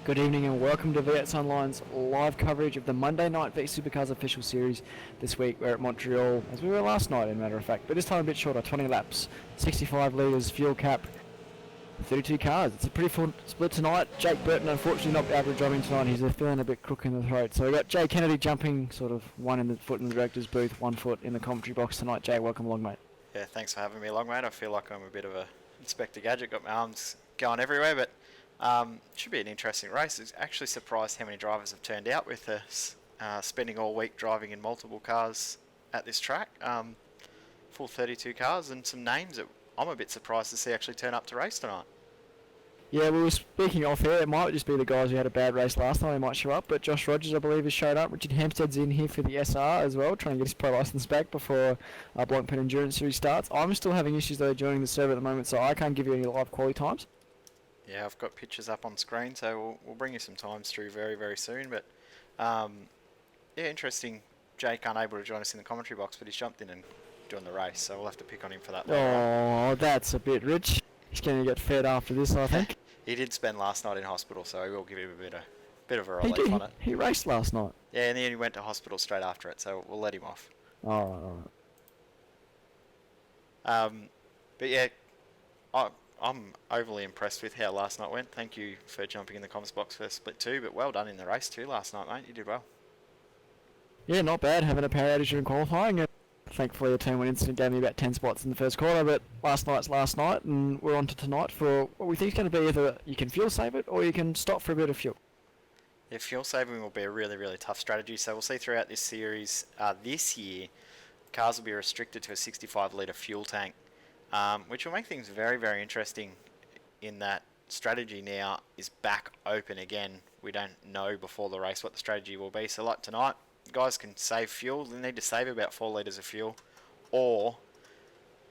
Good evening and welcome to V8sonline's live coverage of the Monday Night V Supercars official series. This week we're at Montreal, as we were last night in matter of fact, but this time a bit shorter, 20 laps, 65 litres, fuel cap, 32 cars. It's a pretty full split tonight. Jake Burton unfortunately not able to drive in tonight, he's feeling a bit crook in the throat. So we've got Jay Kennedy jumping sort of one in the foot in the director's booth, 1 foot in the commentary box tonight. Jay, welcome along, mate. Yeah, thanks for having me along, mate. I feel like I'm a bit of a Inspector Gadget, got my arms going everywhere, but should be an interesting race. It's actually surprised how many drivers have turned out with us spending all week driving in multiple cars at this track. Full 32 cars and some names that I'm a bit surprised to see actually turn up to race tonight. Yeah, we were speaking off here, it might just be the guys who had a bad race last time who might show up, but Josh Rogers, I believe, has showed up. Richard Hampstead's in here for the SR as well, trying to get his pro licence back before Blancpain Endurance Series starts. I'm still having issues though joining the server at the moment, so I can't give you any live quality times. Yeah, I've got pictures up on screen, so we'll bring you some times through very, very soon. But yeah, interesting. Jake unable to join us in the commentary box, but he's jumped in and doing the race, so we'll have to pick on him for that later on. Oh, that's a bit rich. He's going to get fed after this, I think. He did spend last night in hospital, so we will give him a bit of a relief on it. He raced last night. Yeah, and then he went to hospital straight after it, so we'll let him off. All right. But yeah, I'm overly impressed with how last night went. Thank you for jumping in the comments box for split 2, but well done in the race too last night, mate. You did well. Yeah, not bad, having a power outage during qualifying. And thankfully a turn 1 incident gave me about 10 spots in the first quarter, but last night's last night, and we're on to tonight for what we think is going to be either you can fuel save it or you can stop for a bit of fuel. Yeah, fuel saving will be a really, really tough strategy, so we'll see throughout this series this year, cars will be restricted to a 65 litre fuel tank. Which will make things very, very interesting in that strategy now is back open again. We don't know before the race what the strategy will be. So like tonight, guys can save fuel. They need to save about 4 litres of fuel, or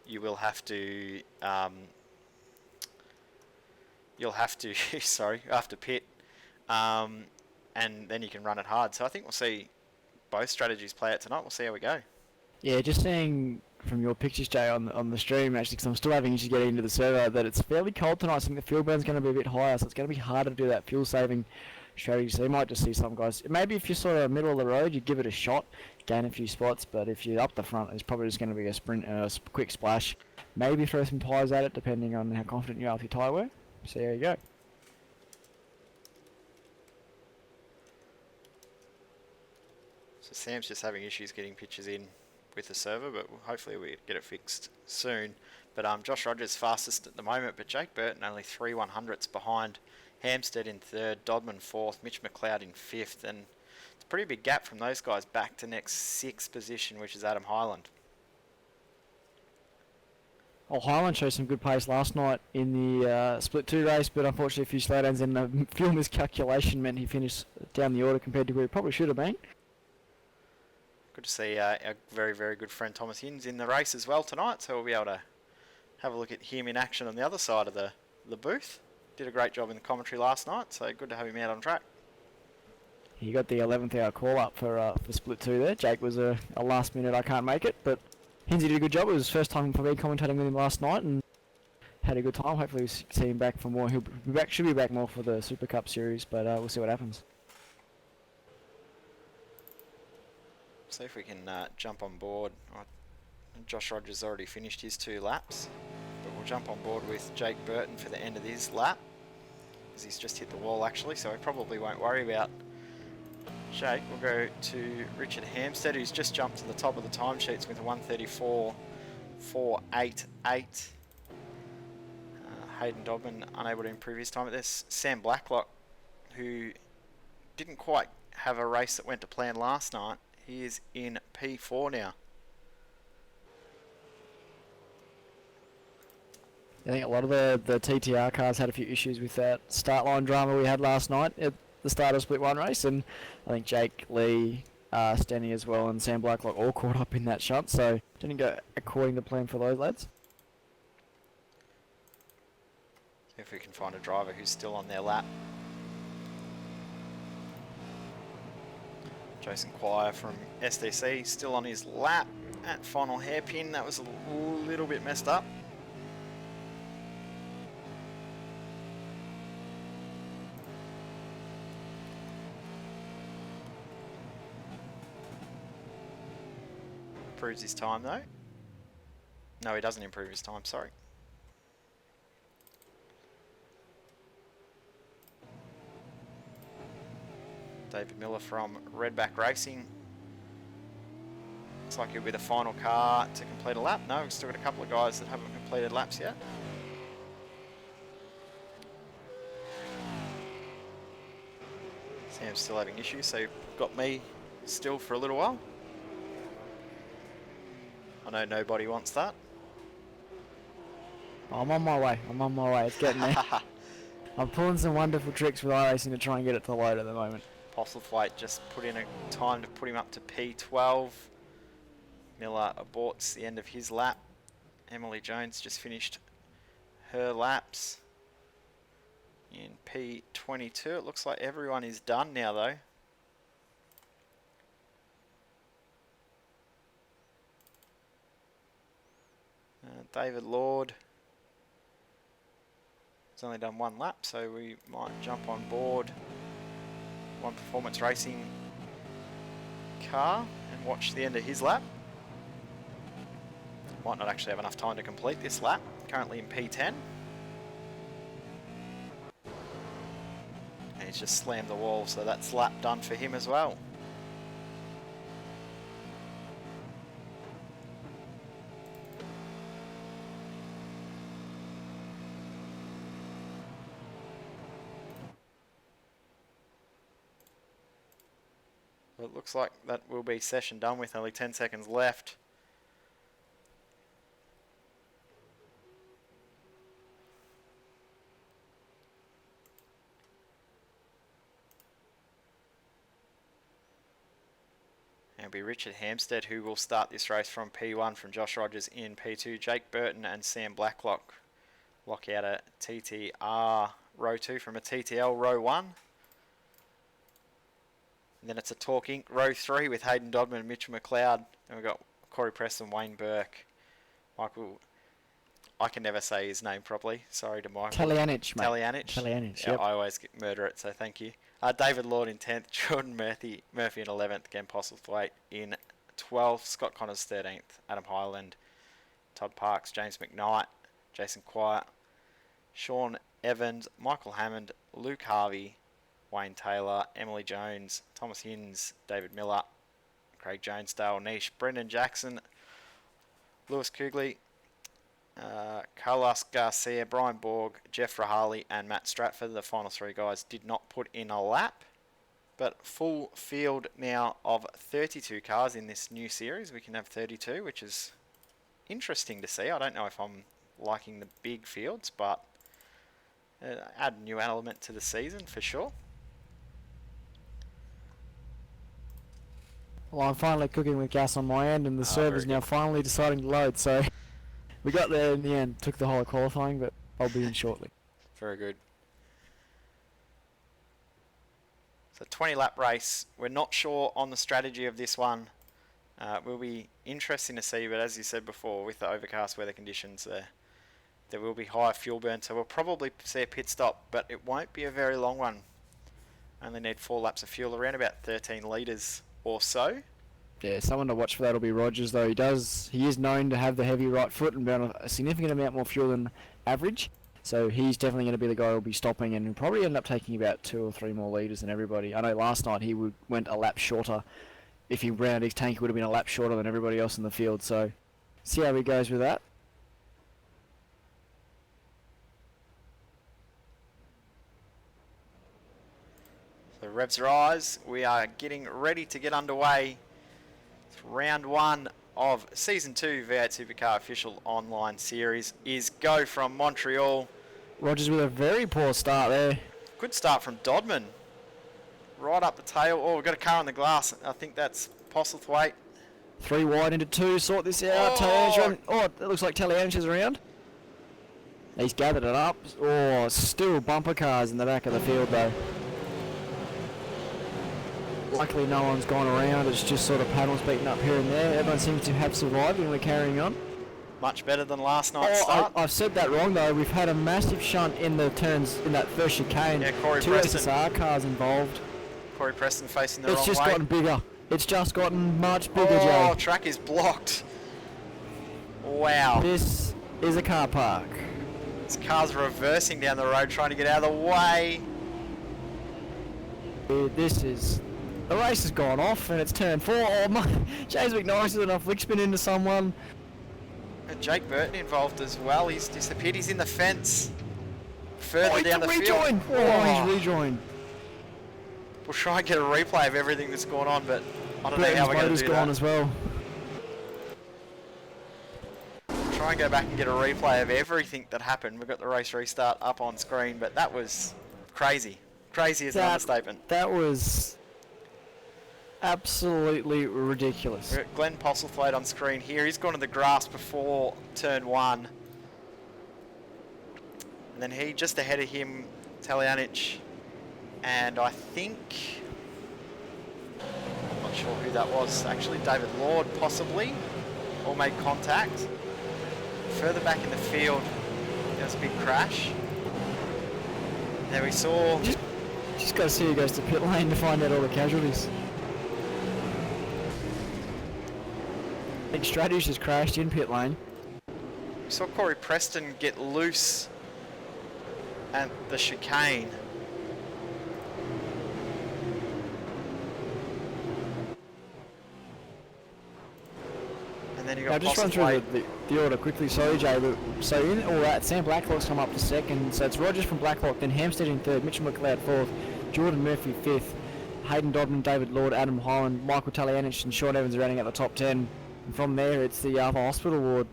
you will have to sorry, you have to pit, and then you can run it hard. So I think we'll see both strategies play out tonight. We'll see how we go. Yeah, just seeing from your pictures, Jay, on the stream, actually, because I'm still having issues getting into the server, that it's fairly cold tonight. So I think the fuel burn's going to be a bit higher, so it's going to be harder to do that fuel saving strategy. So you might just see some guys. Maybe if you're sort of middle of the road, you give it a shot, gain a few spots. But if you're up the front, it's probably just going to be a sprint, a quick splash. Maybe throw some tyres at it, depending on how confident you are with your tyre wear. So there you go. So Sam's just having issues getting pictures in with the server, but hopefully we get it fixed soon. But Josh Rogers fastest at the moment, but Jake Burton only 3 100ths behind. Hampstead in 3rd, Dodman 4th, Mitch McLeod in 5th, and it's a pretty big gap from those guys back to next 6th position, which is Adam Hyland. Well, Hyland showed some good pace last night in the split 2 race, but unfortunately a few slowdowns and a fuel miscalculation meant he finished down the order compared to where he probably should have been. Good to see our very, very good friend Thomas Hinds in the race as well tonight, so we'll be able to have a look at him in action on the other side of the booth. Did a great job in the commentary last night, so good to have him out on track. He got the 11th hour call up for split 2 there. Jake was a last minute I can't make it, but Hindsy did a good job. It was his first time for me commentating with him last night and had a good time. Hopefully we'll see him back for more. He'll be back, should be back more for the Super Cup series, but we'll see what happens. See if we can jump on board. Josh Rogers already finished his 2 laps, but we'll jump on board with Jake Burton for the end of his lap, because he's just hit the wall actually, so we probably won't worry about Jake. We'll go to Richard Hampstead, who's just jumped to the top of the timesheets with a 1:34.488. Hayden Dodman unable to improve his time at this. Sam Blacklock, who didn't quite have a race that went to plan last night, he is in P4 now. I think a lot of the TTR cars had a few issues with that start line drama we had last night at the start of split 1 race, and I think Jake, Lee, Stenny as well, and Sam Blacklock all caught up in that shunt, so didn't go according to plan for those lads. See if we can find a driver who's still on their lap. Jason Quire from SDC still on his lap at final hairpin. That was a little bit messed up. improves his time though. No, he doesn't improve his time, sorry. David Miller from Redback Racing. Looks like he'll be the final car to complete a lap. No, we've still got a couple of guys that haven't completed laps yet. Sam's still having issues, so you've got me still for a little while. I know nobody wants that. I'm on my way. I'm on my way. It's getting there. I'm pulling some wonderful tricks with iRacing to try and get it to load at the moment. Postlethwaite just put in a time to put him up to P12. Miller aborts the end of his lap. Emily Jones just finished her laps in P22. It looks like everyone is done now though. David Lord has only done one lap, so we might jump on board One Performance Racing car and watch the end of his lap. Might not actually have enough time to complete this lap. Currently in P10. And he's just slammed the wall, so that's lap done for him as well. It looks like that will be session done with only 10 seconds left. It'll be Richard Hampstead who will start this race from P1 from Josh Rogers in P2. Jake Burton and Sam Blacklock lock out a TTR row 2 from a TTL row 1. And then it's a Talk Inc. row 3 with Hayden Dodman and Mitchell McLeod. And we've got Corey Preston, Wayne Burke, Michael... I can never say his name properly. Sorry to Michael. Talianich, mate. Talianich. Yeah, yep. I always murder it, so thank you. David Lord in 10th, Jordan Murphy in 11th, again Postlethwaite in 12th, Scott Connors 13th, Adam Highland, Todd Parks, James McKnight, Jason Quiet, Sean Evans, Michael Hammond, Luke Harvey, Wayne Taylor, Emily Jones, Thomas Hinds, David Miller, Craig Jones, Dale Niche, Brendan Jackson, Lewis Kugley, Carlos Garcia, Brian Borg, Jeff Rahali and Matt Stratford. The final 3 guys did not put in a lap, but full field now of 32 cars in this new series. We can have 32, which is interesting to see. I don't know if I'm liking the big fields, but add a new element to the season for sure. Well, I'm finally cooking with gas on my end, and the server's now finally deciding to load, so we got there in the end. Took the whole of qualifying, but I'll be in shortly. Very good. So 20 lap race. We're not sure on the strategy of this one. Will be interesting to see, but as you said before, with the overcast weather conditions there will be high fuel burn, so we'll probably see a pit stop, but it won't be a very long one. Only need 4 laps of fuel, around about 13 litres or so. Yeah, someone to watch for that will be Rogers, though. He is known to have the heavy right foot and burn a significant amount more fuel than average. So he's definitely going to be the guy who'll be stopping and probably end up taking about 2 or 3 more litres than everybody. I know last night he went a lap shorter. If he ran his tank, he would have been a lap shorter than everybody else in the field. So see how he goes with that. So revs rise. We are getting ready to get underway. Round 1 of Season 2 V8 Supercar Official Online Series is go from Montreal. Rogers with a very poor start there. Good start from Dodman. Right up the tail. Oh, we've got a car on the glass. I think that's Postlethwaite. 3 wide into 2. Sort this out. Oh, it looks like Talianich is around. He's gathered it up. Oh, still bumper cars in the back of the field though. Luckily no one's gone around, it's just sort of paddles beaten up here and there. Everyone seems to have survived and we're carrying on. Much better than last night's start. I've said that wrong though. We've had a massive shunt in the turns in that first chicane. Yeah, Corey 2 Preston. SSR cars involved. Corey Preston facing the wrong way. It's just gotten bigger. It's just gotten much bigger, Oh, Jay. track is blocked. Wow. This is a car park. This car's reversing down the road trying to get out of the way. This is... The race has gone off and it's turn 4. Oh my... James McNorris is enough flick spin into someone. And Jake Burton involved as well. He's disappeared. He's in the fence. Further down the rejoined. field. Oh, he's rejoined. We'll try and get a replay of everything that's gone on, but I don't know how we're going to do gone that. as well. Try and go back and get a replay of everything that happened. We've got the race restart up on screen, but that was crazy. Crazy is an understatement. That was absolutely ridiculous. We've got Glenn Postlethwaite on screen here. He's gone to the grass before turn 1. And then he just ahead of him, Talianic, and I think, I'm not sure who that was, actually David Lord possibly, all made contact. Further back in the field, there was a big crash. There we saw... Just got to see who goes to pit lane to find out all the casualties. I think Stratus just crashed in pit lane. We saw Corey Preston get loose at the chicane. And then you got I'll just run through the order quickly, sorry Jay, but so in all that, Sam Blacklock's come up to second, so it's Rogers from Blacklock, then Hampstead in third, Mitchell McLeod fourth, Jordan Murphy fifth, Hayden Dodman, David Lord, Adam Holland, Michael Talianic and Sean Evans are running out the top 10. And from there it's the hospital ward.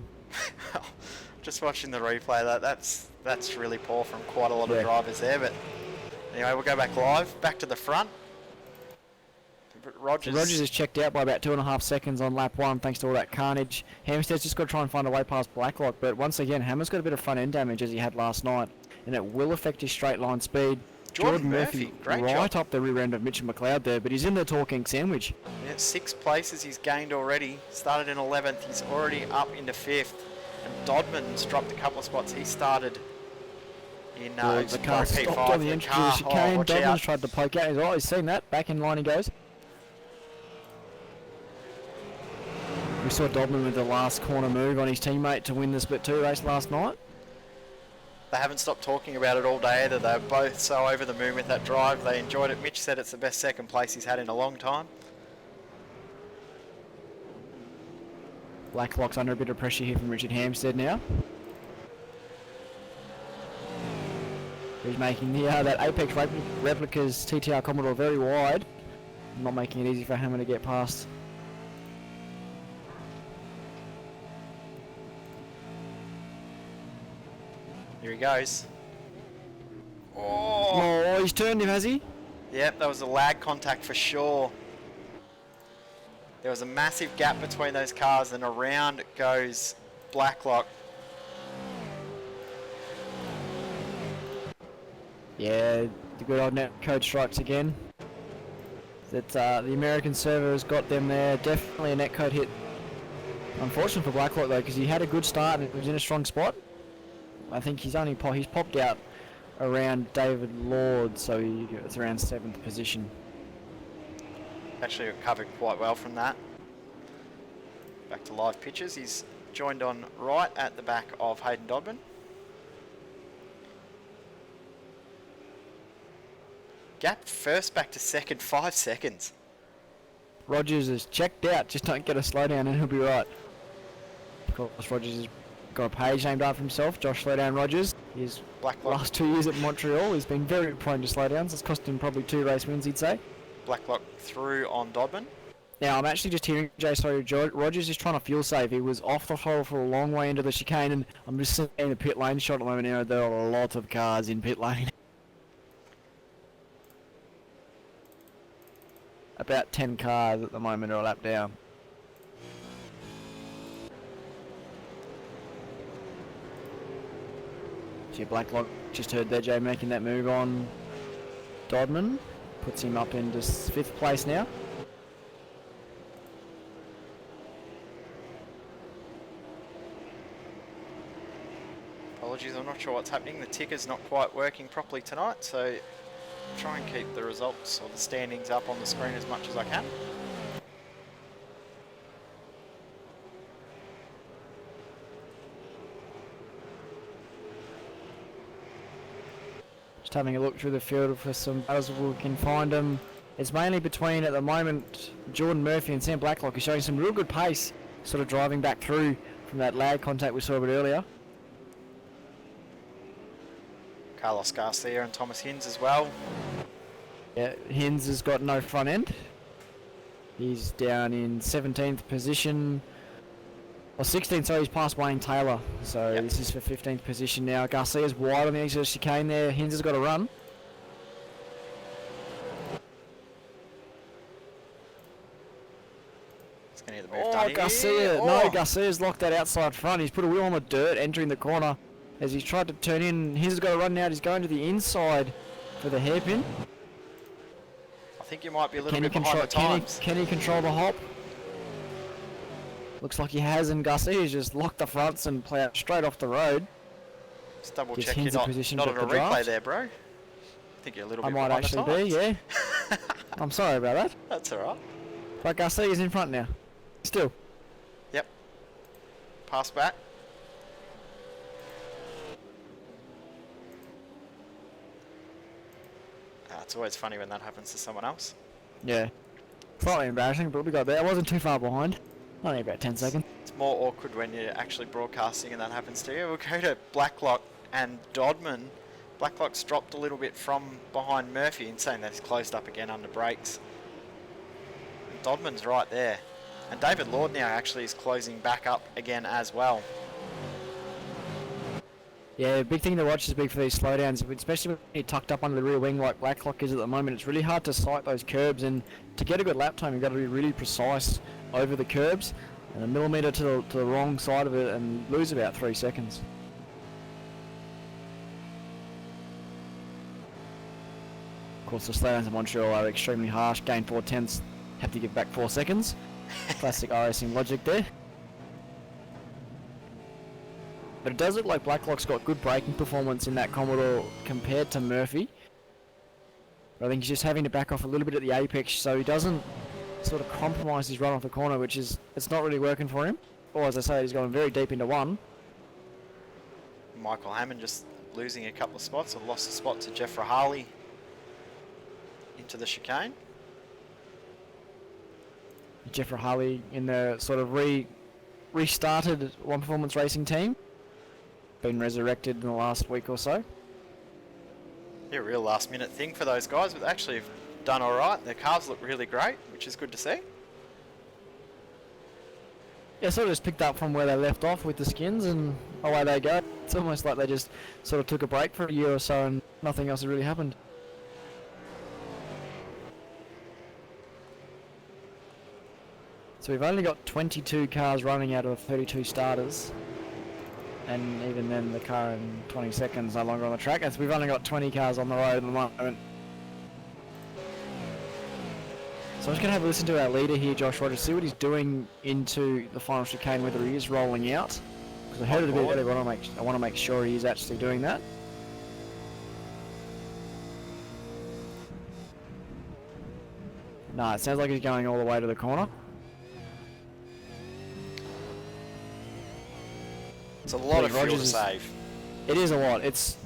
Just watching the replay, that's really poor from quite a lot of drivers there, but anyway, we'll go back live, back to the front. Rogers is checked out by about 2.5 seconds on lap 1 thanks to all that carnage. Hampstead's just got to try and find a way past Blacklock, but once again Hammer's got a bit of front end damage as he had last night, and it will affect his straight line speed. Jordan Murphy, great right job. Up the rear end of Mitchell McLeod there, but he's in the talking sandwich. Yeah, 6 places he's gained already. Started in 11th, he's already up into 5th. And Dodman's dropped a couple of spots. He started in the car stopped P5. on the entry to the chicane. Dodman's tried to poke out. He's seen that. Back in line he goes. We saw Dodman with the last corner move on his teammate to win the Split 2 race last night. They haven't stopped talking about it all day either. They're both so over the moon with that drive. They enjoyed it. Mitch said it's the best second place he's had in a long time. Blacklock's under a bit of pressure here from Richard Hampstead now. He's making the that Apex Replicas TTR Commodore very wide. Not making it easy for Hammer to get past. Here he goes. Oh, he's turned him, has he? Yep, that was a lag contact for sure. There was a massive gap between those cars, and around goes Blacklock. Yeah, the good old net code strikes again. That the American server has got them there. Definitely a net code hit. Unfortunate for Blacklock though, because he had a good start and he was in a strong spot. I think he's popped out around David Lord, so it's around 7th position. Actually recovered quite well from that. Back to live pictures. He's joined on right at the back of Hayden Dodman. Gap first back to second, 5 seconds. Rogers is checked out, just don't get a slowdown and he'll be right. Of course, Rogers has got a page named after himself, Josh Slowdown Rogers. His last 2 years at Montreal, he's been very prone to slowdowns. It's cost him probably 2 race wins, he'd say. Blacklock through on Dodman. Now, I'm actually just hearing Rogers is trying to fuel save. He was off the throttle for a long way into the chicane, and I'm just seeing the pit lane shot at the moment now. There are a lot of cars in pit lane. About 10 cars at the moment are a lap down. See Blacklock just heard there, Jay, making that move on Dodman. Puts him up into 5th place now. Apologies, I'm not sure what's happening. The ticker's not quite working properly tonight, so try and keep the results or the standings up on the screen as much as I can. Just having a look through the field for some battles we can find them. It's mainly between, at the moment, Jordan Murphy and Sam Blacklock is showing some real good pace, sort of driving back through from that lag contact we saw a bit earlier. Carlos Garcia and Thomas Hinds as well. Yeah, Hinds has got no front end. He's down in 17th position. Or 16th, sorry, he's past Wayne Taylor. So yep. This is for 15th position now. Garcia's wide on the exit of the chicane there. Hinds has got a run. He's going to get the move done Garcia. here. No, Garcia's locked that outside front. He's put a wheel on the dirt entering the corner as he's tried to turn in. Hinds has got a run now. He's going to the inside for the hairpin. I think you might be a little bit behind the times. Can he control the hop? Looks like he has, and Garcia's just locked the fronts and plowed straight off the road. Just double Gives check Hinds you're a position not to on a the replay draft. there, bro. I think you're a little I bit might behind actually the times. be, yeah. I'm sorry about that. That's alright. But Garcia's in front now. Still. Yep. Pass back. It's always funny when that happens to someone else. Yeah. Slightly embarrassing, but we got there. I wasn't too far behind. Only about 10 seconds. It's more awkward when you're actually broadcasting and that happens to you. We'll go to Blacklock and Dodman. Blacklock's dropped a little bit from behind Murphy and saying that he's closed up again under brakes. And Dodman's right there. And David Lord now actually is closing back up again as well. Yeah, big thing to watch is big for these slowdowns, especially when you're tucked up under the rear wing like Blacklock is at the moment. It's really hard to sight those curbs, and to get a good lap time, you've got to be really precise over the curbs, and a millimetre to the wrong side of it, and lose about 3 seconds. Of course, the slowdowns in Montreal are extremely harsh. Gain 4 tenths, have to give back 4 seconds. Classic iRacing logic there. But it does look like Blacklock's got good braking performance in that Commodore compared to Murphy. But I think he's just having to back off a little bit at the apex so he doesn't sort of compromise his run off the corner, which is, it's not really working for him. Or as I say, he's going very deep into one. Michael Hammond just losing a couple of spots, or lost a spot to Jeff Rahali into the chicane. Jeff Rahali in the sort of restarted One Performance Racing team. Been resurrected in the last week or so. Yeah, real last minute thing for those guys, but they actually have done alright. Their cars look really great, which is good to see. Yeah, sort of just picked up from where they left off with the skins and away they go. It's almost like they just sort of took a break for a year or so and nothing else has really happened. So we've only got 22 cars running out of 32 starters. And even then the car in 20 seconds no longer on the track, as we've only got 20 cars on the road at the moment. So I'm just going to have a listen to our leader here, Josh Rogers, see what he's doing into the final chicane, whether he is rolling out. Because I heard it a bit earlier, but I want to make sure he is actually doing that. No, it sounds like he's going all the way to the corner. It's a lot of fuel to save. It is a lot. It's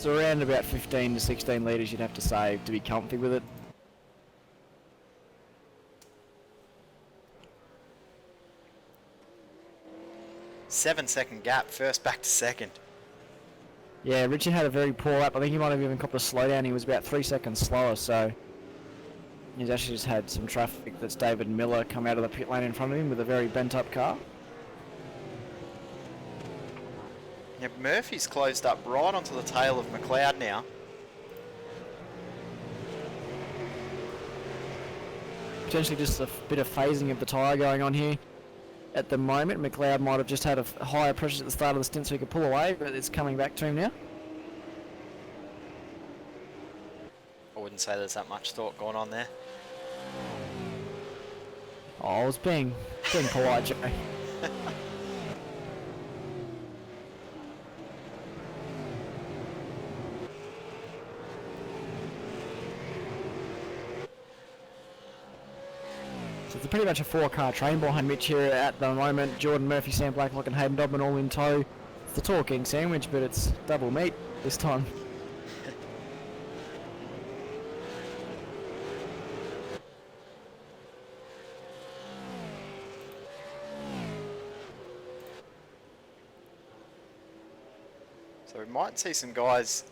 around about 15 to 16 litres you'd have to save to be comfy with it. Seven-second gap, first back to second. Yeah, Richard had a very poor lap. I think he might have even copped a slowdown. He was about 3 seconds slower, so he's actually just had some traffic. That's David Miller come out of the pit lane in front of him with a very bent-up car. Yeah, Murphy's closed up right onto the tail of McLeod now. Potentially just a bit of phasing of the tyre going on here at the moment. McLeod might have just had a higher pressure at the start of the stint so he could pull away, but it's coming back to him now. I wouldn't say there's that much thought going on there. Oh, I was being polite, Joe. So it's pretty much a 4-car train behind Mitch here at the moment. Jordan Murphy, Sam Blacklock and Hayden Dobman all in tow. It's the talking sandwich, but it's double meat this time. So we might see some guys.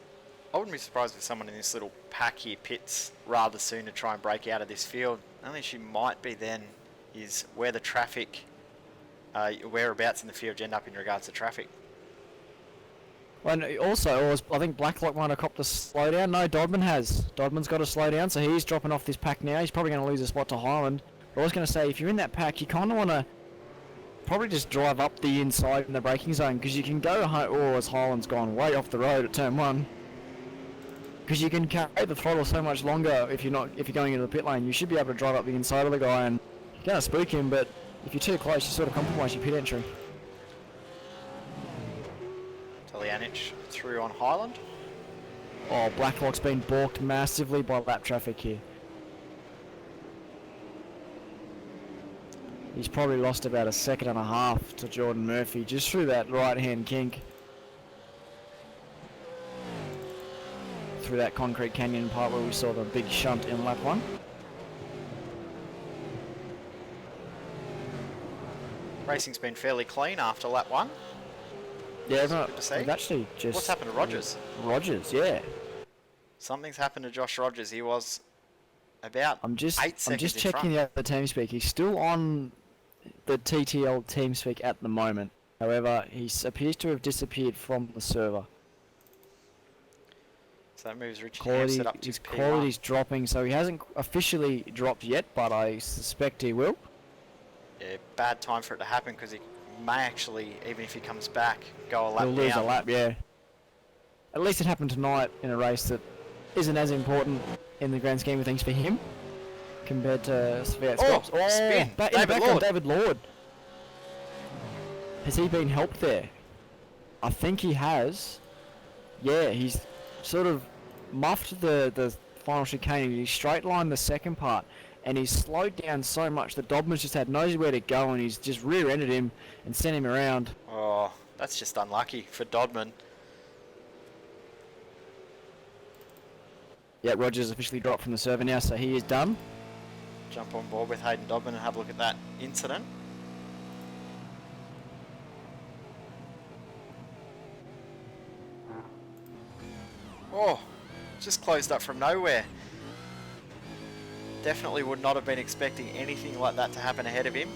I wouldn't be surprised if someone in this little pack here pits rather soon to try and break out of this field. The only issue might be then is where the traffic, whereabouts in the field you end up in regards to traffic. And also, I think Blacklock might have copped a slowdown. No, Dodman has. Dodman's got a slowdown, so he's dropping off this pack now. He's probably going to lose a spot to Highland. But I was going to say, if you're in that pack, you kind of want to probably just drive up the inside in the braking zone, because you can go, as Highland's gone way off the road at turn 1. Because you can carry the throttle so much longer if you're going into the pit lane. You should be able to drive up the inside of the guy, and you're going to spook him, but if you're too close, you sort of compromise your pit entry. Talianic through on Highland. Oh, Blacklock's been balked massively by lap traffic here. He's probably lost about a second and a half to Jordan Murphy just through that right-hand kink. Through that concrete canyon part where we saw the big shunt in lap 1. Racing's been fairly clean after lap 1. Yeah, good to see. Actually just... What's happened to Rogers? Rogers, yeah. Something's happened to Josh Rogers. He was about 8 seconds I'm just in checking front. the TeamSpeak. He's still on the TTL TeamSpeak at the moment. However, he appears to have disappeared from the server. So that moves Richie Hampstead up to his P1. quality's dropping, so he hasn't officially dropped yet, but I suspect he will. Yeah, bad time for it to happen because he may actually, even if he comes back, go a lap He'll lose down. a lap, yeah. At least it happened tonight in a race that isn't as important in the grand scheme of things for him compared to V8 Scops. Oh, spin. David Lord. David Lord. Has he been helped there? I think he has. Yeah, he's sort of muffed the final chicane. He straight lined the second part, and he's slowed down so much that Dobman's just had nowhere to go, and he's just rear-ended him and sent him around. Oh, that's just unlucky for Dodman. Yeah, Rogers officially dropped from the server now, so he is done. Jump on board with Hayden Dodman and have a look at that incident. Oh, just closed up from nowhere. Definitely would not have been expecting anything like that to happen ahead of him.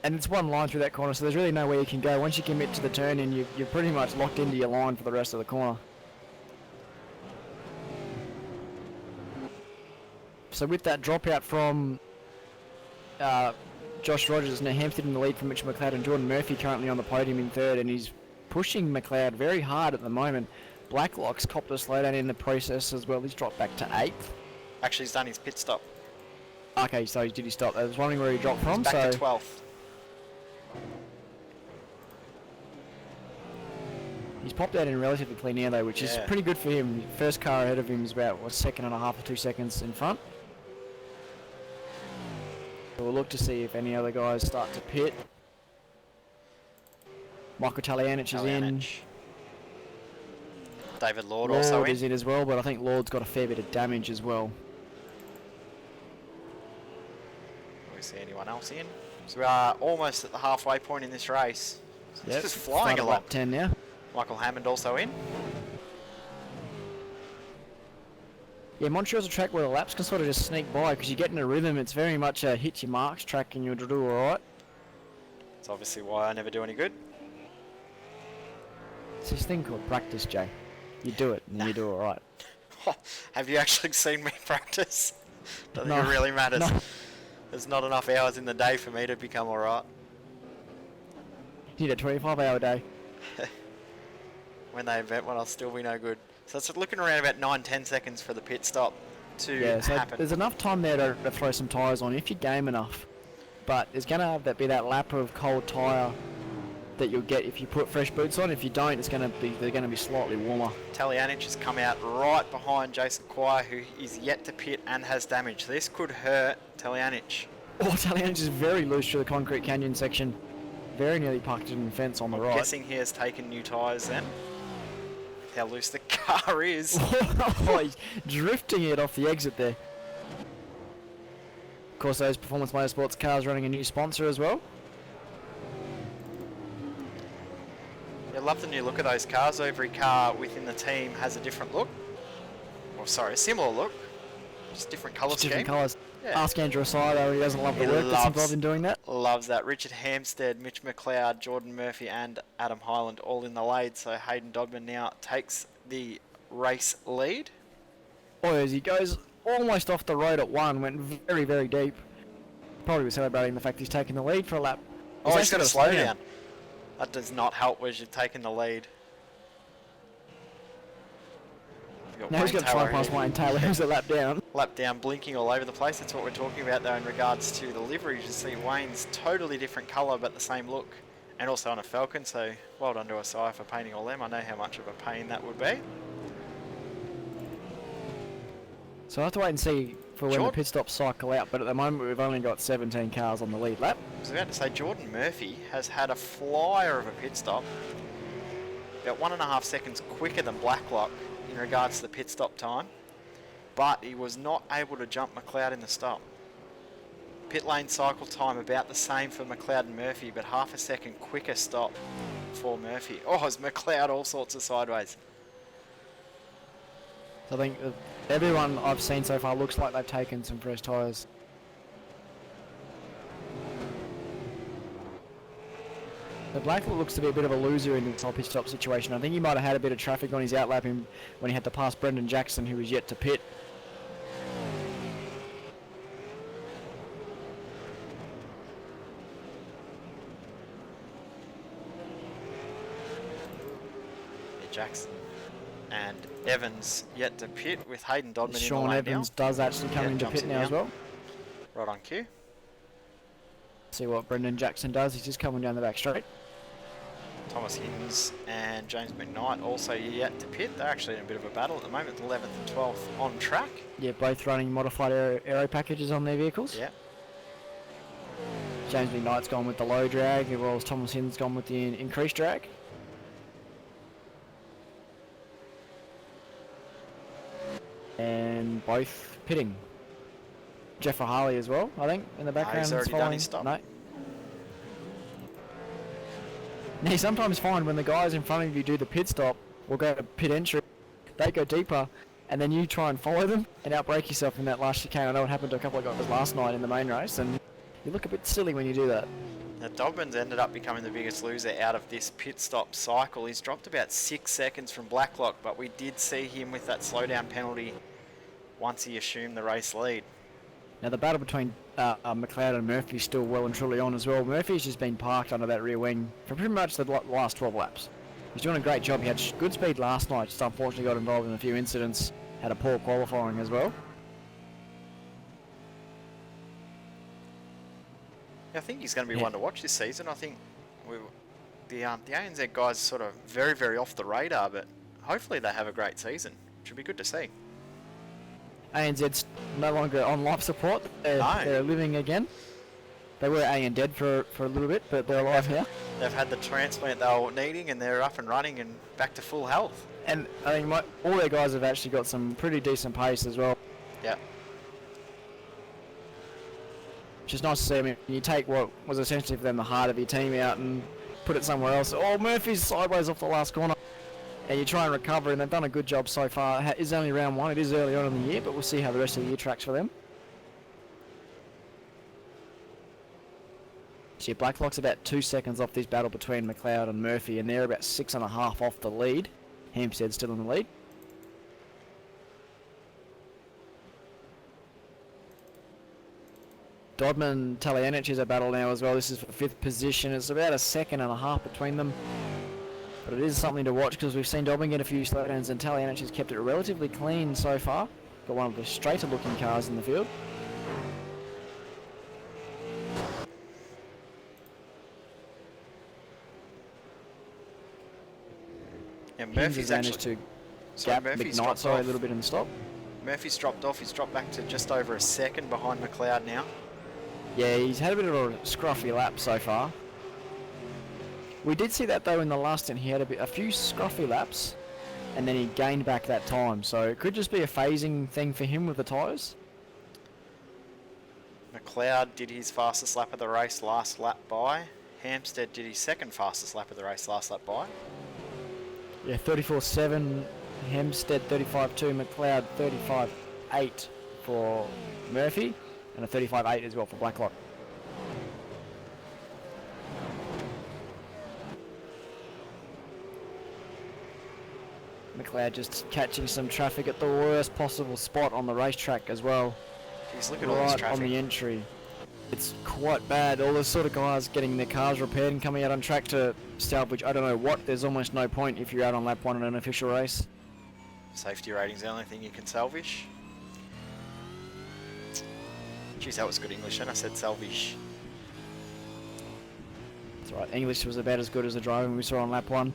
And it's one line through that corner, so there's really nowhere you can go. Once you commit to the turn in, you're pretty much locked into your line for the rest of the corner. So with that dropout from Josh Rogers, now Hampstead in the lead from Mitchell McLeod, and Jordan Murphy currently on the podium in third, and he's pushing McLeod very hard at the moment. Blacklock's copped a slowdown in the process as well. He's dropped back to 8th. Actually, he's done his pit stop. Okay, so did he stop? I was wondering where he dropped from. He's back to 12th. He's popped out in relatively clean air though, which is pretty good for him. First car ahead of him is about a second and a half or 2 seconds in front. So we'll look to see if any other guys start to pit. Michael Talianic is in. David Lord also is in as well, but I think Lord's got a fair bit of damage as well. Do we see anyone else in? So we are almost at the halfway point in this race. It's just flying along. 10 now. Michael Hammond also in. Yeah, Montreal's a track where the laps can sort of just sneak by because you get in a rhythm. It's very much a hit your marks track and you'll do alright. That's obviously why I never do any good. It's this thing called practice, Jay. You do it and you do alright. Have you actually seen me practice? Don't think it really matters. No. There's not enough hours in the day for me to become alright. You need a 25-hour day. When they invent one, I'll still be no good. So it's looking around about 9-10 seconds for the pit stop to happen. There's enough time there to throw some tyres on if you game enough. But there's going to be that lap of cold tyre that you'll get if you put fresh boots on. If you don't, they're going to be slightly warmer. Talianic has come out right behind Jason Quire, who is yet to pit and has damage. This could hurt Talianic. Oh, Talianic is very loose through the concrete canyon section. Very nearly parked in the fence on the right. I'm guessing he has taken new tyres then. How loose the car is. Oh, he's drifting it off the exit there. Of course, those Performance Motorsports cars running a new sponsor as well. Yeah, love the new look of those cars. Every car within the team has a different look. Or sorry, a similar look. Just different colour Just scheme. different colours. Yeah. Ask Andrew Asado, he doesn't love the He work that's involved in doing that. Loves that. Richard Hampstead, Mitch McLeod, Jordan Murphy and Adam Hyland all in the lead. So Hayden Dodman now takes the race lead. Boy, as he goes almost off the road at 1, went very, very deep. Probably was celebrating the fact he's taken the lead for a lap. Oh, he's got to slow down. That does not help as you're taking the lead. Now he's got to try past Wayne Taylor, who's a lap down. Lap down, blinking all over the place. That's what we're talking about though in regards to the liveries. You see Wayne's totally different colour but the same look. And also on a Falcon, so well done to Asai for painting all them. I know how much of a pain that would be. So I have to wait and see for when the pit stops cycle out, but at the moment we've only got 17 cars on the lead lap. I was about to say Jordan Murphy has had a flyer of a pit stop. About 1.5 seconds quicker than Blacklock in regards to the pit stop time. But he was not able to jump McLeod in the stop. Pit lane cycle time about the same for McLeod and Murphy, but half a second quicker stop for Murphy. Oh, it's McLeod all sorts of sideways. I think everyone I've seen so far looks like they've taken some fresh tyres. The Blacklock looks to be a bit of a loser in this whole pit stop situation. I think he might have had a bit of traffic on his outlapping when he had to pass Brendan Jackson, who was yet to pit. Jackson and Evans yet to pit with Hayden Dodman in the Sean lane Evans now. does actually come into pit now as well. Right on cue. See what Brendan Jackson does. He's just coming down the back straight. Thomas Higgins and James McKnight also yet to pit. They're actually in a bit of a battle at the moment, 11th and 12th on track. Yeah, both running modified aero packages on their vehicles. Yeah. James McKnight's gone with the low drag, as well as Thomas Higgins gone with the increased drag. And both pitting. Jeff Harley as well, I think, in the background. He's already done his stop. No. Now, you sometimes find when the guys in front of you do the pit stop, or go to pit entry, they go deeper, and then you try and follow them and outbrake yourself in that last chicane. I know it happened to a couple of guys last night in the main race, and you look a bit silly when you do that. Now, Dogman's ended up becoming the biggest loser out of this pit stop cycle. He's dropped about 6 seconds from Blacklock, but we did see him with that slowdown penalty once he assumed the race lead. Now, the battle between McLeod and Murphy is still well and truly on as well. Murphy's just been parked under that rear wing for pretty much the last 12 laps. He's doing a great job. He had good speed last night, just unfortunately got involved in a few incidents, had a poor qualifying as well. I think he's going to be one to watch this season. I think the ANZ guys are sort of very, very off the radar, but hopefully they have a great season. Should be good to see. ANZ's no longer on life support. They're living again. They were ANZ for a little bit, but they're alive now. They've had the transplant they were needing, and they're up and running and back to full health. And I think all their guys have actually got some pretty decent pace as well. Yeah. Which is nice to see. I mean, you take what was essentially for them the heart of your team out and put it somewhere else. Oh, Murphy's sideways off the last corner. And you try and recover, and they've done a good job so far. It is only round 1. It is early on in the year, but we'll see how the rest of the year tracks for them. See, Blacklock's about 2 seconds off this battle between McLeod and Murphy, and they're about 6.5 off the lead. Hampstead's still in the lead. Dodman, Talianic is a battle now as well. This is for 5th position. It's about 1.5 seconds between them. But it is something to watch because we've seen Dodman get a few slowdowns, and Talianic has kept it relatively clean so far. Got one of the straighter looking cars in the field. Yeah, Murphy's managed to gap McKnight a little bit in the stop. Murphy's dropped off. He's dropped back to just over 1 second behind McLeod now. Yeah, he's had a bit of a scruffy lap so far. We did see that though in the last stint. He had a few scruffy laps, and then he gained back that time. So it could just be a phasing thing for him with the tyres. McLeod did his fastest lap of the race last lap by. Hampstead did his second fastest lap of the race last lap by. Yeah, 34.7 Hempstead, 35.2 McLeod, 35.8 for Murphy, and a 35.8 as well for Blacklock. McLeod just catching some traffic at the worst possible spot on the racetrack as well. Jeez, look at all this Right traffic. on the entry. It's quite bad. All the sort of guys getting their cars repaired and coming out on track to salvage I don't know what. There's almost no point if you're out on lap 1 in an official race. Safety rating's the only thing you can salvage. Jeez, that was good English, and I said salvage. That's right. English was about as good as the driving we saw on lap 1.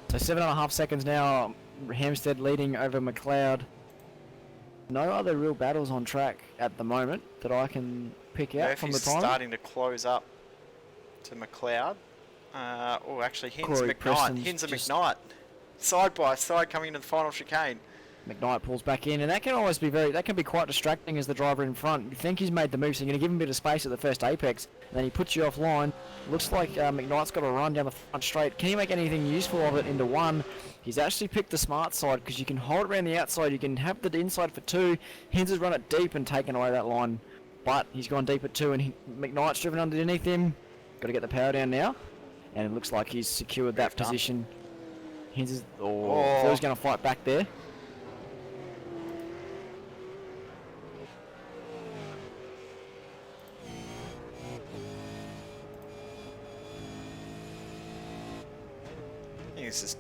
So 7.5 seconds now. Hampstead leading over McLeod. No other real battles on track at the moment that I can pick out from the time. Starting to close up to McLeod. Oh, actually, Hins Corey McKnight. Preston's Hins and just- McKnight. Side by side coming into the final chicane. McKnight pulls back in, and that can always be that can be quite distracting as the driver in front. You think he's made the move, so you're going to give him a bit of space at the first apex, and then he puts you offline. Looks like McKnight's got a run down the front straight. Can he make anything useful of it into 1? He's actually picked the smart side, because you can hold it around the outside, you can have the inside for 2. Hins has run it deep and taken away that line, but he's gone deep at 2, and McKnight's driven underneath him. Got to get the power down now, and it looks like he's secured that position. Hins is, thought he was going to fight back there. I think this is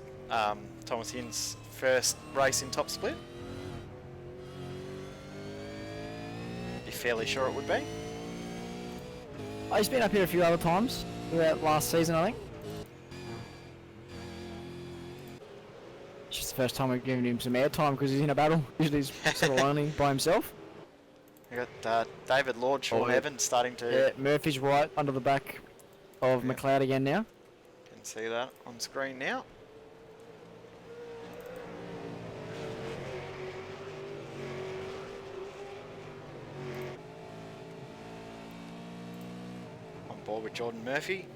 Thomas Hins' first race in top split. Be fairly sure it would be. Oh, he's been up here a few other times throughout last season, I think. It's just the first time we've given him some airtime because he's in a battle. Usually he's sort of lonely by himself. We got David Lord, Sean Evans starting to... Yeah, Murphy's right under the back of McLeod again now. Can see that on screen now. On board with Jordan Murphy.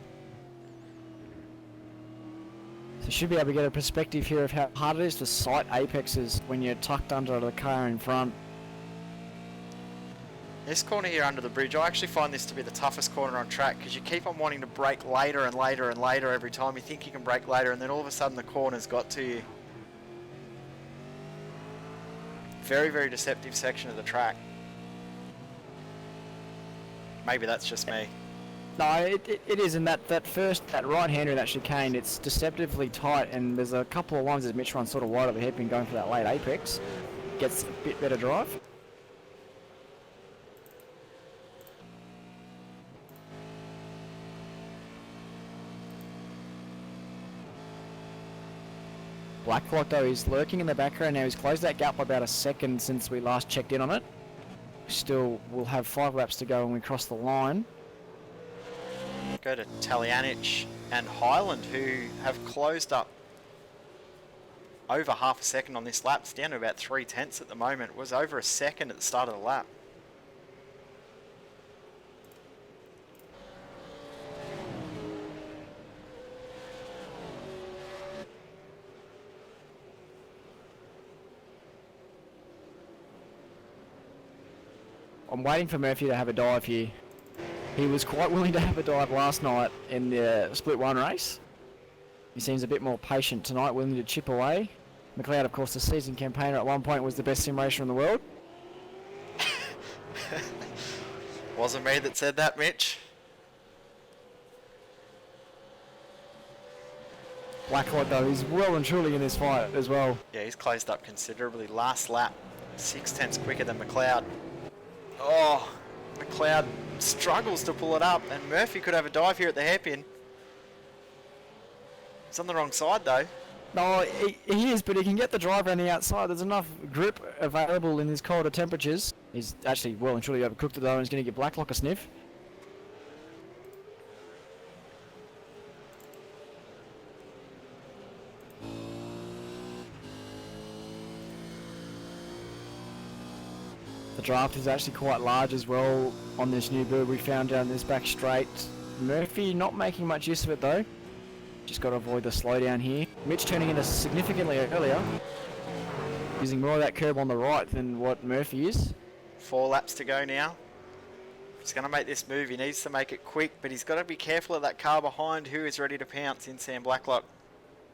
So should be able to get a perspective here of how hard it is to sight apexes when you're tucked under the car in front. This corner here under the bridge, I actually find this to be the toughest corner on track because you keep on wanting to brake later and later and later every time. You think you can brake later and then all of a sudden the corner's got to you. Very, very deceptive section of the track. Maybe that's just me. No, it is, and that right-hander in that chicane, it's deceptively tight, and there's a couple of lines that Mitch runs sort of wide of the hairpin going for that late apex. Gets a bit better drive. Blacklock though is lurking in the background now. He's closed that gap by about a second since we last checked in on it. Still, we'll have 5 laps to go when we cross the line. Go to Talianich and Highland, who have closed up over half a second on this lap. It's down to about 3/10 at the moment. It was over a second at the start of the lap. I'm waiting for Murphy to have a dive here. He was quite willing to have a dive last night in the split 1 race. He seems a bit more patient tonight, willing to chip away. McLeod, of course, the season campaigner at one point, was the best sim racer in the world. Wasn't me that said that, Mitch. Blacklock, though, is well and truly in this fight as well. Yeah, he's closed up considerably. Last lap, 6/10 quicker than McLeod. Oh, McLeod struggles to pull it up, and Murphy could have a dive here at the hairpin. He's on the wrong side, though. No, he is, but he can get the drive around the outside. There's enough grip available in these colder temperatures. He's actually well and truly overcooked it, though, and he's going to give Blacklock a sniff. The draft is actually quite large as well on this new build we found down this back straight. Murphy not making much use of it though. Just got to avoid the slowdown here. Mitch turning in significantly earlier. Using more of that curb on the right than what Murphy is. 4 laps to go now. He's going to make this move. He needs to make it quick, but he's got to be careful of that car behind who is ready to pounce in Sam Blacklock.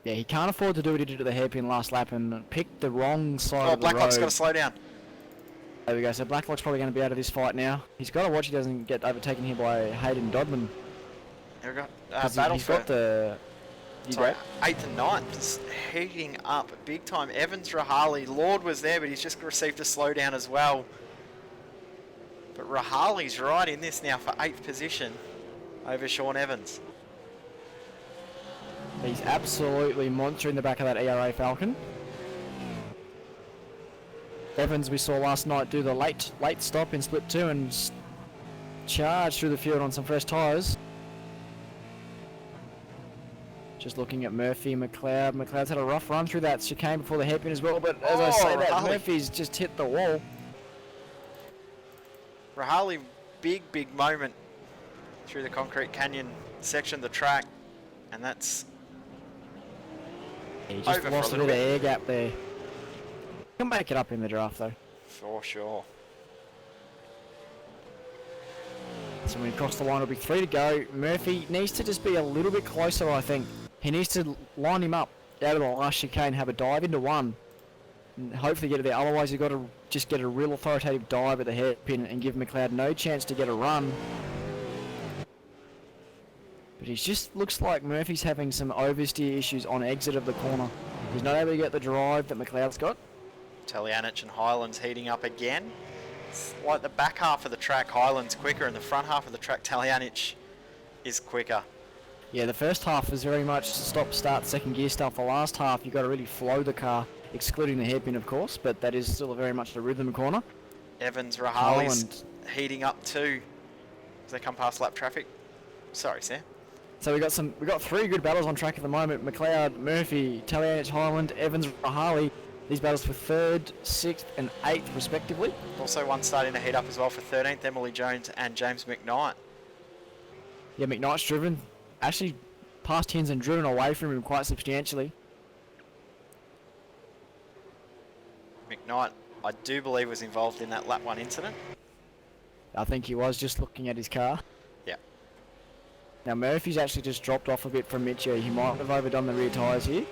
Yeah, he can't afford to do what he did at the hairpin last lap and pick the wrong side of the road. Blacklock's got to slow down. There we go. So Blacklock's probably going to be out of this fight now. He's got to watch he doesn't get overtaken here by Hayden Dodman. Here we go. Battle he's for... got the... Sorry, 8th and 9th, just heating up big time. Evans, Rahali, Lord was there, but he's just received a slowdown as well. But Rahali's right in this now for 8th position over Sean Evans. He's absolutely monster in the back of that ERA Falcon. Evans, we saw last night, do the late stop in split 2 and charge through the field on some fresh tyres. Just looking at Murphy, McLeod. McLeod's had a rough run through that chicane before the hairpin as well, but as I say that, Murphy's just hit the wall. Rahali, big moment through the concrete canyon section of the track, and that's he just lost a bit of air gap there. He'll make it up in the draft though. For sure. So when he crosses the line, it'll be 3 to go. Murphy needs to just be a little bit closer, I think. He needs to line him up out of the last chicane, have a dive into one, and hopefully get it there. Otherwise, you've got to just get a real authoritative dive at the hairpin and give McLeod no chance to get a run. But he just looks like Murphy's having some oversteer issues on exit of the corner. He's not able to get the drive that McLeod's got. Talianich and Highland's heating up again. It's like the back half of the track, Highland's quicker, and the front half of the track, Talianich is quicker. Yeah, the first half is very much stop, start, second gear stuff. The last half, you've got to really flow the car, excluding the hairpin, of course, but that is still very much the rhythm corner. Evans, Rahali's heating up too as they come past lap traffic. Sorry, Sam. So we got 3 good battles on track at the moment. McLeod, Murphy, Talianich, Highland, Evans, Rahali. These battles for 3rd, 6th and 8th respectively. Also one starting to heat up as well for 13th, Emily Jones and James McKnight. Yeah, McKnight's driven. Actually passed Hins and driven away from him quite substantially. McKnight, I do believe, was involved in that lap 1 incident. I think he was, just looking at his car. Yeah. Now Murphy's actually just dropped off a bit from Mitch here. He might have overdone the rear tyres here.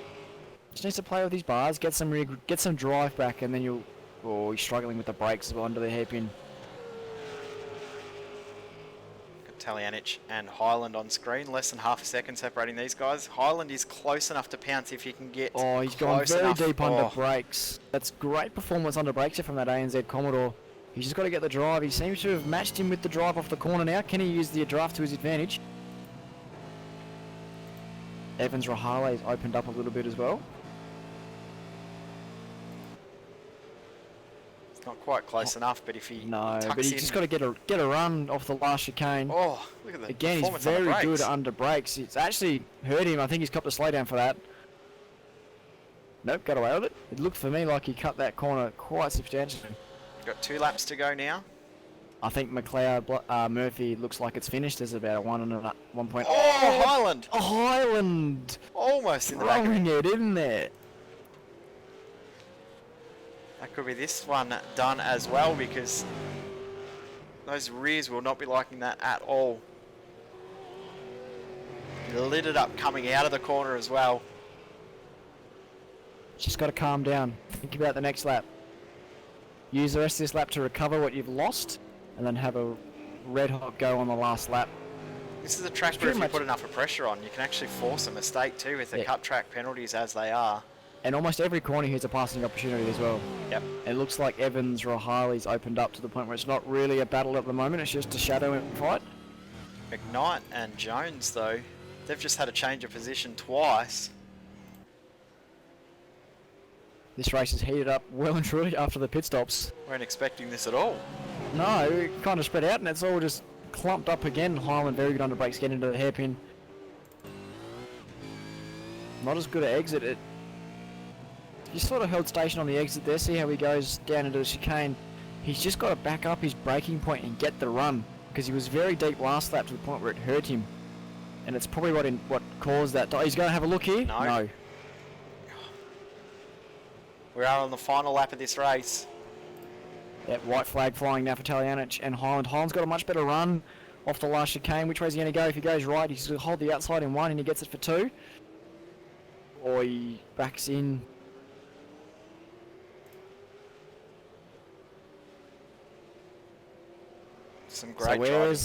Just needs to play with his bars, get some drive back, and then you'll... Oh, he's struggling with the brakes as well under the hairpin. Talianich and Highland on screen, less than half a second separating these guys. Highland is close enough to pounce if he can get Oh, he's gone very deep under brakes. That's great performance under brakes from that ANZ Commodore. He's just got to get the drive. He seems to have matched him with the drive off the corner now. Can he use the draft to his advantage? Evans Rahale's opened up a little bit as well. Not quite close enough, but if he but he's just got to get a run off the last chicane. Oh, look at that! Again, he's very good under brakes. It's actually hurt him. I think he's copped a slowdown for that. Nope, got away with it. It looked for me like he cut that corner quite substantially. Got 2 laps to go now. I think McLeod Murphy looks like it's finished. There's about a 1 point. Oh, Highland! Oh, Highland! Almost in the back. Throwing it in there. That could be this one done as well, because those rears will not be liking that at all. He lit it up coming out of the corner as well. Just got to calm down. Think about the next lap. Use the rest of this lap to recover what you've lost, and then have a red hot go on the last lap. This is a track where if you put enough pressure on, you can actually force a mistake too with the cut track penalties as they are. And almost every corner here's a passing opportunity as well. Yep. It looks like Evans Rahali's opened up to the point where it's not really a battle at the moment, it's just a shadow fight. McKnight and Jones though, they've just had a change of position twice. This race is heated up well and truly after the pit stops. Weren't expecting this at all. No, it kind of spread out and it's all just clumped up again. Highland very good under brakes, getting into the hairpin. Not as good at exit. He sort of held station on the exit there, see how he goes down into the chicane. He's just got to back up his braking point and get the run, because he was very deep last lap to the point where it hurt him. And it's probably what caused that. He's going to have a look here? No. We are on the final lap of this race. That white flag flying now for Talianic and Highland. Highland's got a much better run off the last chicane. Which way is he going to go? If he goes right, he's going to hold the outside in 1 and he gets it for 2. Or he backs in. Some great driving.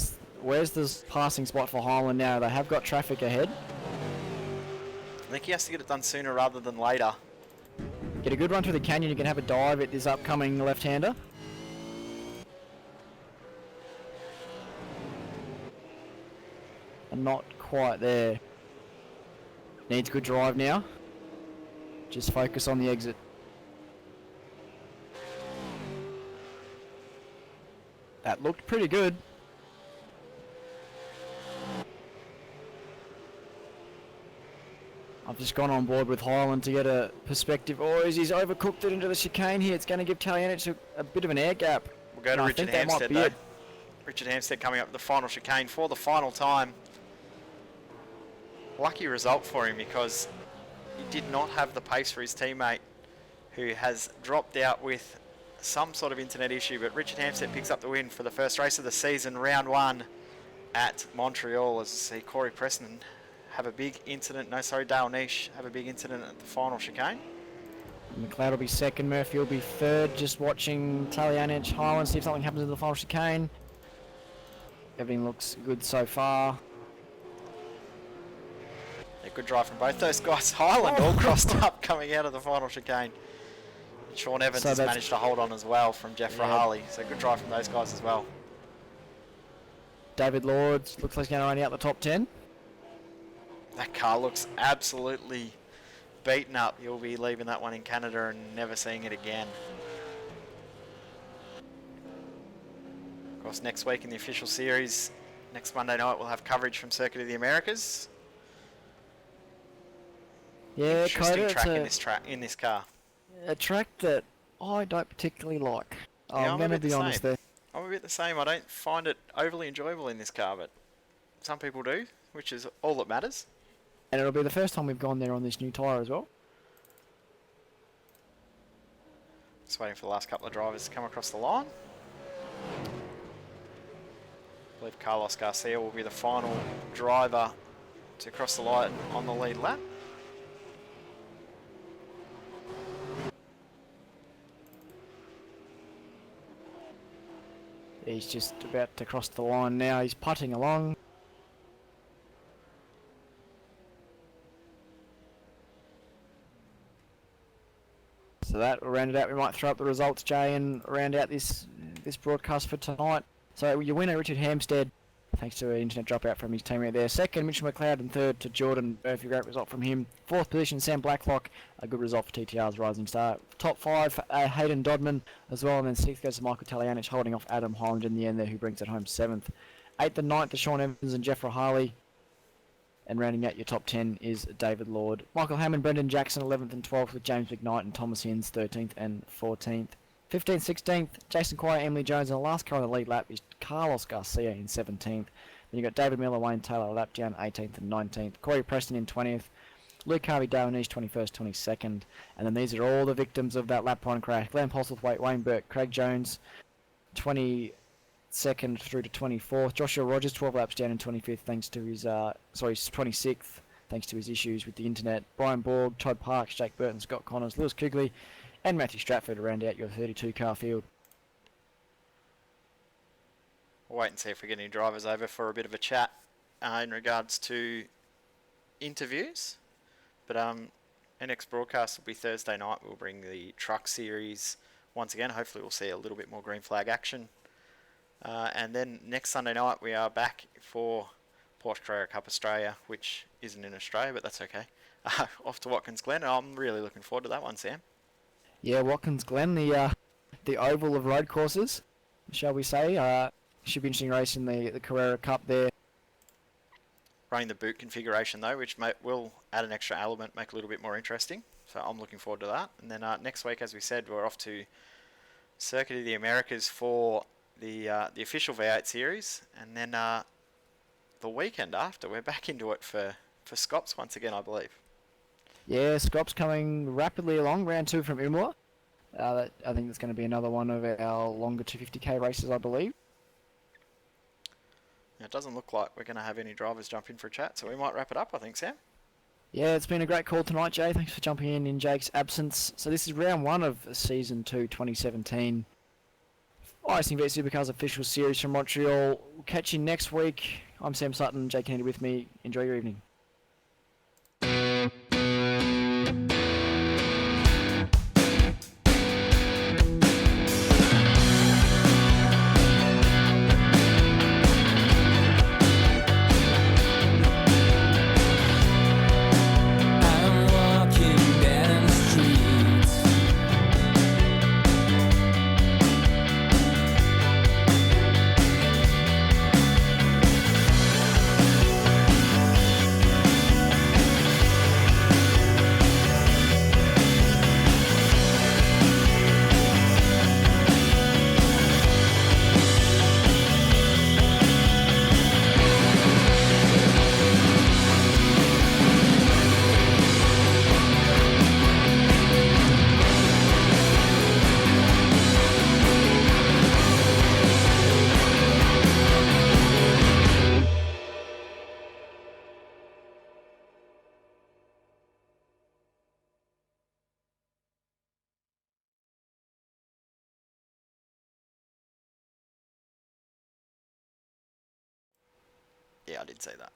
Where's the passing spot for Highland now? They have got traffic ahead. I think he has to get it done sooner rather than later. Get a good run through the canyon. You can have a dive at this upcoming left-hander. And not quite there. Needs good drive now. Just focus on the exit. That looked pretty good. I've just gone on board with Highland to get a perspective. Or is he's overcooked it into the chicane here? It's going to give Talianic a bit of an air gap. We'll go to Richard Hampstead though. Richard Hampstead coming up the final chicane for the final time. Lucky result for him because he did not have the pace for his teammate who has dropped out with some sort of internet issue. But Richard Hampstead picks up the win for the first race of the season, round 1 at Montreal. As I see Corey Preston have a big incident, Dale Niche have a big incident at the final chicane. McLeod will be second, Murphy will be third. Just watching Talianic, Highland, see if something happens in the final chicane. Everything looks good so far. A good drive from both those guys. Highland all crossed up coming out of the final chicane. Sean Evans has managed to hold on as well from Jeff Rahali. So good drive from those guys as well. David Lords looks like he's going to run out the top 10. That car looks absolutely beaten up. He'll be leaving that one in Canada and never seeing it again. Of course, next week in the official series, next Monday night, we'll have coverage from Circuit of the Americas. Yeah, interesting track in this car. A track that I don't particularly like. Yeah, I'm going to be honest there. I'm a bit the same. I don't find it overly enjoyable in this car, but some people do, which is all that matters. And it'll be the first time we've gone there on this new tyre as well. Just waiting for the last couple of drivers to come across the line. I believe Carlos Garcia will be the final driver to cross the line on the lead lap. He's just about to cross the line now. He's putting along. So that will round it out. We might throw up the results, Jay, and round out this broadcast for tonight. So your winner, Richard Hampstead, thanks to an internet dropout from his teammate there. Second, Mitchell McLeod, and third to Jordan Murphy. Great result from him. Fourth position, Sam Blacklock. A good result for TTR's Rising Star. Top 5, Hayden Dodman as well. And then 6th goes to Michael Talianic, holding off Adam Highland in the end there, who brings it home 7th. 8th and 9th to Sean Evans and Jeff Rahali. And rounding out your top 10 is David Lord. Michael Hammond, Brendan Jackson, 11th and 12th with James McKnight and Thomas Hinds, 13th and 14th. 15th, 16th, Jason Quire, Emily Jones, and the last car on the lead lap is Carlos Garcia in 17th. Then you've got David Miller, Wayne Taylor, a lap down, 18th and 19th. Corey Preston in 20th. Luke Harvey, Dale Niche, 21st, 22nd. And then these are all the victims of that lap 1 crash. Glenn Postlethwaite, Wayne Burke, Craig Jones, 22nd through to 24th. Joshua Rogers, 12 laps down in 25th, thanks to his, 26th, thanks to his issues with the internet. Brian Borg, Todd Parks, Jake Burton, Scott Connors, Lewis Kugley, and Matthew Stratford to round out your 32-car field. We'll wait and see if we get any drivers over for a bit of a chat in regards to interviews. But our next broadcast will be Thursday night. We'll bring the truck series once again. Hopefully we'll see a little bit more green flag action. And then next Sunday night we are back for Porsche Carrera Cup Australia, which isn't in Australia, but that's okay. Off to Watkins Glen. I'm really looking forward to that one, Sam. Yeah, Watkins Glen, the oval of road courses, shall we say. Should be interesting race in the Carrera Cup there. Running the boot configuration though, which will add an extra element, make it a little bit more interesting. So I'm looking forward to that. And then next week, as we said, we're off to Circuit of the Americas for the official V8 series, and then the weekend after we're back into it for Scops once again, I believe. Yeah, Scops coming rapidly along. Round 2 from Imola. I think that's going to be another one of our longer 250k races, I believe. It doesn't look like we're going to have any drivers jump in for a chat, so we might wrap it up, I think, Sam. Yeah, it's been a great call tonight, Jay. Thanks for jumping in Jake's absence. So this is round 1 of Season 2 2017 iRacing V8 Supercars official series from Montreal. We'll catch you next week. I'm Sam Sutton, Jake Kennedy with me. Enjoy your evening. Yeah, I did say that.